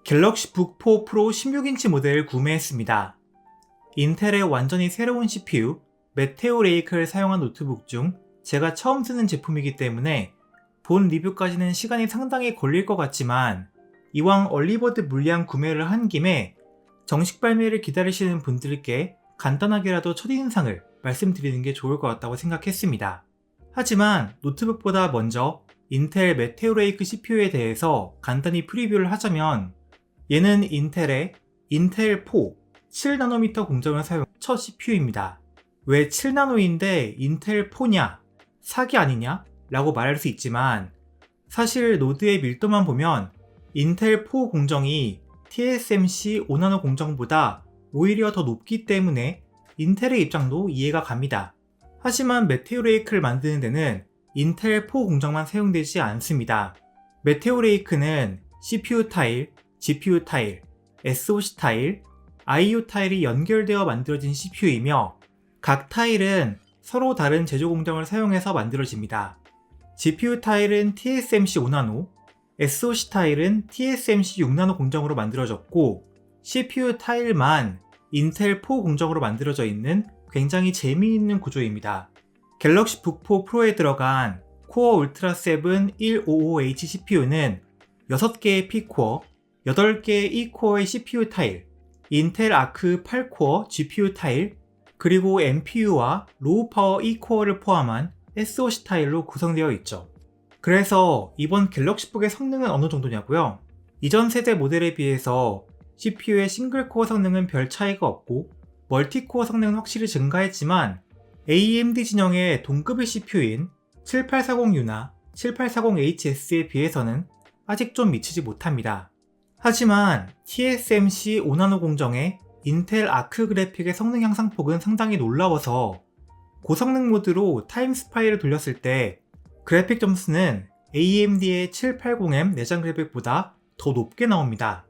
갤럭시 북4 프로 16인치 모델을 구매했습니다. 인텔의 완전히 새로운 CPU, 메테오 레이크를 사용한 노트북 중 제가 처음 쓰는 제품이기 때문에 본 리뷰까지는 시간이 상당히 걸릴 것 같지만 이왕 얼리버드 물량 구매를 한 김에 정식 발매를 기다리시는 분들께 간단하게라도 첫인상을 말씀드리는 게 좋을 것 같다고 생각했습니다. 하지만 노트북보다 먼저 인텔 메테오 레이크 CPU에 대해서 간단히 프리뷰를 하자면 얘는 인텔의 인텔 4 7나노미터 공정을 사용한 첫 CPU입니다. 왜 7나노인데 인텔 4냐? 사기 아니냐? 라고 말할 수 있지만 사실 노드의 밀도만 보면 인텔 4 공정이 TSMC 5나노 공정보다 오히려 더 높기 때문에 인텔의 입장도 이해가 갑니다. 하지만 메테오 레이크를 만드는 데는 인텔 4 공정만 사용되지 않습니다. 메테오 레이크는 CPU 타일, GPU 타일, SoC 타일, IO 타일이 연결되어 만들어진 CPU이며 각 타일은 서로 다른 제조 공정을 사용해서 만들어집니다. GPU 타일은 TSMC 5나노, SoC 타일은 TSMC 6나노 공정으로 만들어졌고 CPU 타일만 인텔 4 공정으로 만들어져 있는 굉장히 재미있는 구조입니다. 갤럭시 북4 프로에 들어간 코어 울트라 7 155H CPU는 6개의 P코어, 8개의 E코어의 CPU 타일, 인텔 아크 8코어 GPU 타일, 그리고 NPU와 로우 파워 E코어를 포함한 SoC 타일로 구성되어 있죠. 그래서 이번 갤럭시북의 성능은 어느 정도냐고요? 이전 세대 모델에 비해서 CPU의 싱글코어 성능은 별 차이가 없고 멀티코어 성능은 확실히 증가했지만 AMD 진영의 동급의 CPU인 7840U나 7840HS에 비해서는 아직 좀 미치지 못합니다. 하지만 TSMC 5나노 공정의 인텔 아크 그래픽의 성능 향상폭은 상당히 놀라워서 고성능 모드로 타임스파이를 돌렸을 때 그래픽 점수는 AMD의 780M 내장 그래픽보다 더 높게 나옵니다.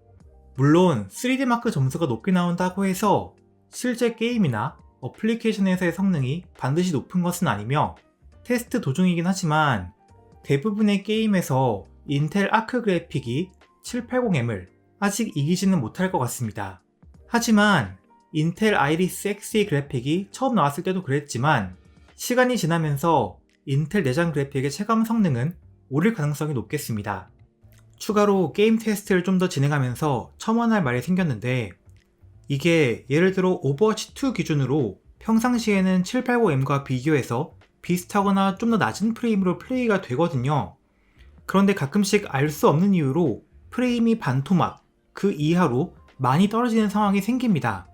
물론 3D 마크 점수가 높게 나온다고 해서 실제 게임이나 어플리케이션에서의 성능이 반드시 높은 것은 아니며 테스트 도중이긴 하지만 대부분의 게임에서 인텔 아크 그래픽이 780M을 아직 이기지는 못할 것 같습니다. 하지만 인텔 아이리스 Xe 그래픽이 처음 나왔을 때도 그랬지만 시간이 지나면서 인텔 내장 그래픽의 체감 성능은 오를 가능성이 높겠습니다. 추가로 게임 테스트를 좀 더 진행하면서 첨언할 말이 생겼는데 이게 예를 들어 오버워치 2 기준으로 평상시에는 780M과 비교해서 비슷하거나 좀 더 낮은 프레임으로 플레이가 되거든요. 그런데 가끔씩 알 수 없는 이유로 프레임이 반토막, 그 이하로 많이 떨어지는 상황이 생깁니다.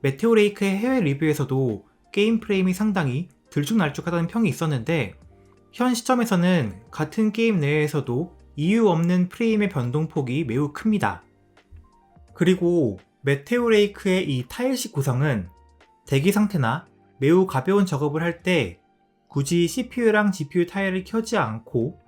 메테오 레이크의 해외 리뷰에서도 게임 프레임이 상당히 들쭉날쭉하다는 평이 있었는데 현 시점에서는 같은 게임 내에서도 이유 없는 프레임의 변동폭이 매우 큽니다. 그리고 메테오 레이크의 이 타일식 구성은 대기 상태나 매우 가벼운 작업을 할 때 굳이 CPU랑 GPU 타일을 켜지 않고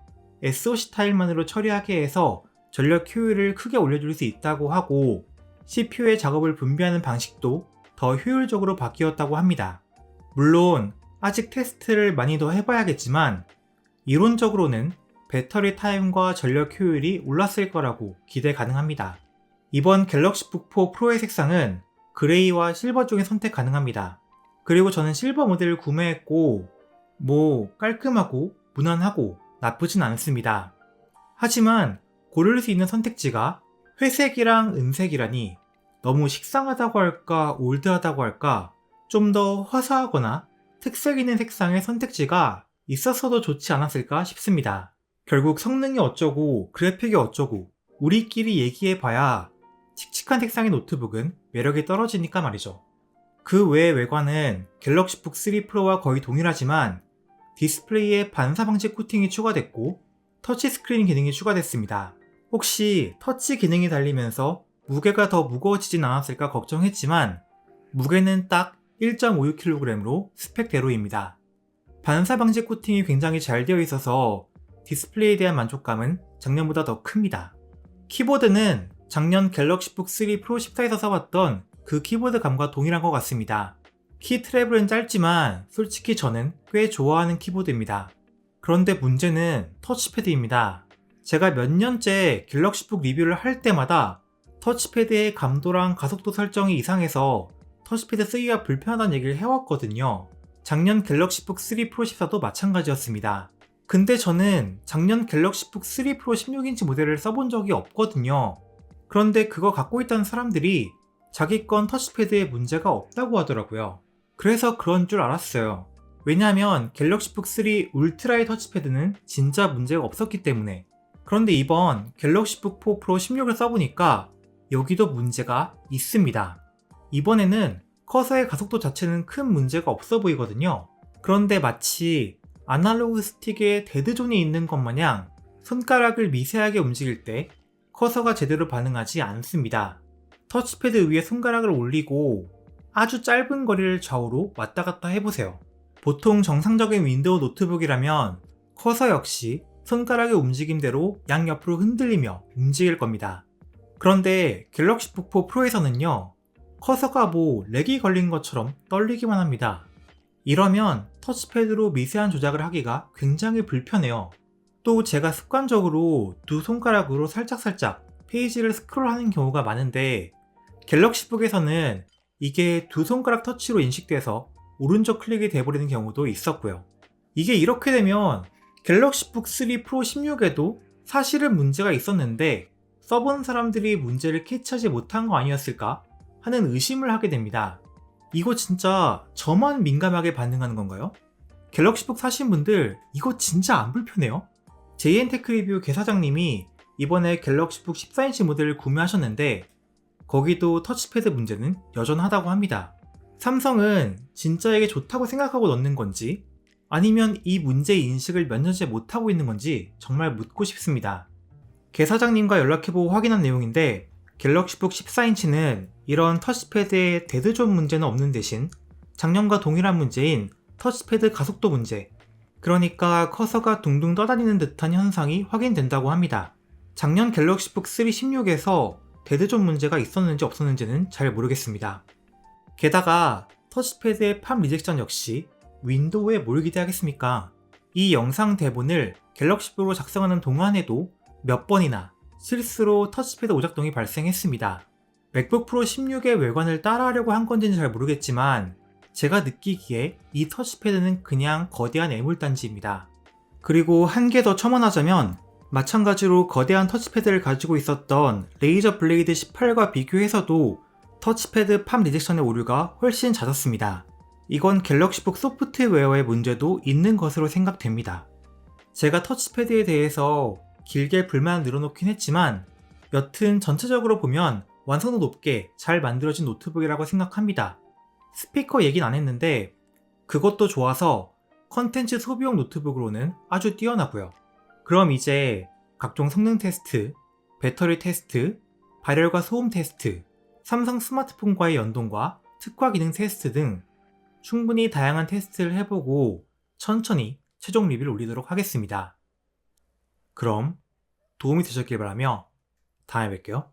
SoC 타일만으로 처리하게 해서 전력 효율을 크게 올려줄 수 있다고 하고 CPU의 작업을 분배하는 방식도 더 효율적으로 바뀌었다고 합니다. 물론 아직 테스트를 많이 더 해봐야겠지만 이론적으로는 배터리 타임과 전력 효율이 올랐을 거라고 기대 가능합니다. 이번 갤럭시 북4 프로의 색상은 그레이와 실버 중에 선택 가능합니다. 그리고 저는 실버 모델을 구매했고 깔끔하고 무난하고 나쁘진 않습니다. 하지만 고를 수 있는 선택지가 회색이랑 은색이라니 너무 식상하다고 할까 올드하다고 할까 좀 더 화사하거나 특색 있는 색상의 선택지가 있었어도 좋지 않았을까 싶습니다. 결국 성능이 어쩌고 그래픽이 어쩌고 우리끼리 얘기해봐야 칙칙한 색상의 노트북은 매력이 떨어지니까 말이죠. 그 외의 외관은 갤럭시 북 3 프로와 거의 동일하지만 디스플레이에 반사 방지 코팅이 추가됐고 터치 스크린 기능이 추가됐습니다. 혹시 터치 기능이 달리면서 무게가 더 무거워지진 않았을까 걱정했지만 무게는 딱 1.56kg로 스펙대로입니다. 반사 방지 코팅이 굉장히 잘 되어 있어서 디스플레이에 대한 만족감은 작년보다 더 큽니다. 키보드는 작년 갤럭시 북 3 프로 14에서 써봤던 그 키보드감과 동일한 것 같습니다. 키 트래블은 짧지만 솔직히 저는 꽤 좋아하는 키보드입니다. 그런데 문제는 터치패드입니다. 제가 몇 년째 갤럭시북 리뷰를 할 때마다 터치패드의 감도랑 가속도 설정이 이상해서 터치패드 쓰기가 불편하다는 얘기를 해왔거든요. 작년 갤럭시북 3 프로 14도 마찬가지였습니다. 근데 저는 작년 갤럭시북 3 프로 16인치 모델을 써본 적이 없거든요. 그런데 그거 갖고 있다는 사람들이 자기 건 터치패드에 문제가 없다고 하더라고요. 그래서 그런 줄 알았어요. 왜냐하면 갤럭시북 3 울트라의 터치패드는 진짜 문제가 없었기 때문에. 그런데 이번 갤럭시북 4 프로 16을 써보니까 여기도 문제가 있습니다. 이번에는 커서의 가속도 자체는 큰 문제가 없어 보이거든요. 그런데 마치 아날로그 스틱에 데드존이 있는 것 마냥 손가락을 미세하게 움직일 때 커서가 제대로 반응하지 않습니다. 터치패드 위에 손가락을 올리고 아주 짧은 거리를 좌우로 왔다 갔다 해보세요. 보통 정상적인 윈도우 노트북이라면 커서 역시 손가락의 움직임대로 양옆으로 흔들리며 움직일 겁니다. 그런데 갤럭시북 4 프로에서는요, 커서가 렉이 걸린 것처럼 떨리기만 합니다. 이러면 터치패드로 미세한 조작을 하기가 굉장히 불편해요. 또 제가 습관적으로 두 손가락으로 살짝살짝 페이지를 스크롤하는 경우가 많은데 갤럭시북에서는 이게 두 손가락 터치로 인식돼서 오른쪽 클릭이 돼버리는 경우도 있었고요. 이게 이렇게 되면 갤럭시북 3 프로 16에도 사실은 문제가 있었는데 써본 사람들이 문제를 캐치하지 못한 거 아니었을까 하는 의심을 하게 됩니다. 이거 진짜 저만 민감하게 반응하는 건가요? 갤럭시북 사신 분들 이거 진짜 안 불편해요? JN테크리뷰 개사장님이 이번에 갤럭시북 14인치 모델을 구매하셨는데 거기도 터치패드 문제는 여전하다고 합니다. 삼성은 진짜 이게 좋다고 생각하고 넣는 건지 아니면 이 문제 인식을 몇 년째 못하고 있는 건지 정말 묻고 싶습니다. 개사장님과 연락해보고 확인한 내용인데 갤럭시북 14인치는 이런 터치패드의 데드존 문제는 없는 대신 작년과 동일한 문제인 터치패드 가속도 문제, 그러니까 커서가 둥둥 떠다니는 듯한 현상이 확인된다고 합니다. 작년 갤럭시북 3 16에서 데드존 문제가 있었는지 없었는지는 잘 모르겠습니다. 게다가 터치패드의 팝 리젝션 역시 윈도우에 뭘 기대하겠습니까? 이 영상 대본을 갤럭시북으로 작성하는 동안에도 몇 번이나 실수로 터치패드 오작동이 발생했습니다. 맥북 프로 16의 외관을 따라하려고 한 건지는 잘 모르겠지만 제가 느끼기에 이 터치패드는 그냥 거대한 애물단지입니다. 그리고 한 개 더 첨언하자면 마찬가지로 거대한 터치패드를 가지고 있었던 레이저 블레이드 18과 비교해서도 터치패드 팝 리젝션의 오류가 훨씬 잦았습니다. 이건 갤럭시북 소프트웨어의 문제도 있는 것으로 생각됩니다. 제가 터치패드에 대해서 길게 불만을 늘어놓긴 했지만 여튼 전체적으로 보면 완성도 높게 잘 만들어진 노트북이라고 생각합니다. 스피커 얘긴 안 했는데 그것도 좋아서 컨텐츠 소비용 노트북으로는 아주 뛰어나고요. 그럼 이제 각종 성능 테스트, 배터리 테스트, 발열과 소음 테스트, 삼성 스마트폰과의 연동과 특화 기능 테스트 등 충분히 다양한 테스트를 해보고 천천히 최종 리뷰를 올리도록 하겠습니다. 그럼 도움이 되셨길 바라며 다음에 뵐게요.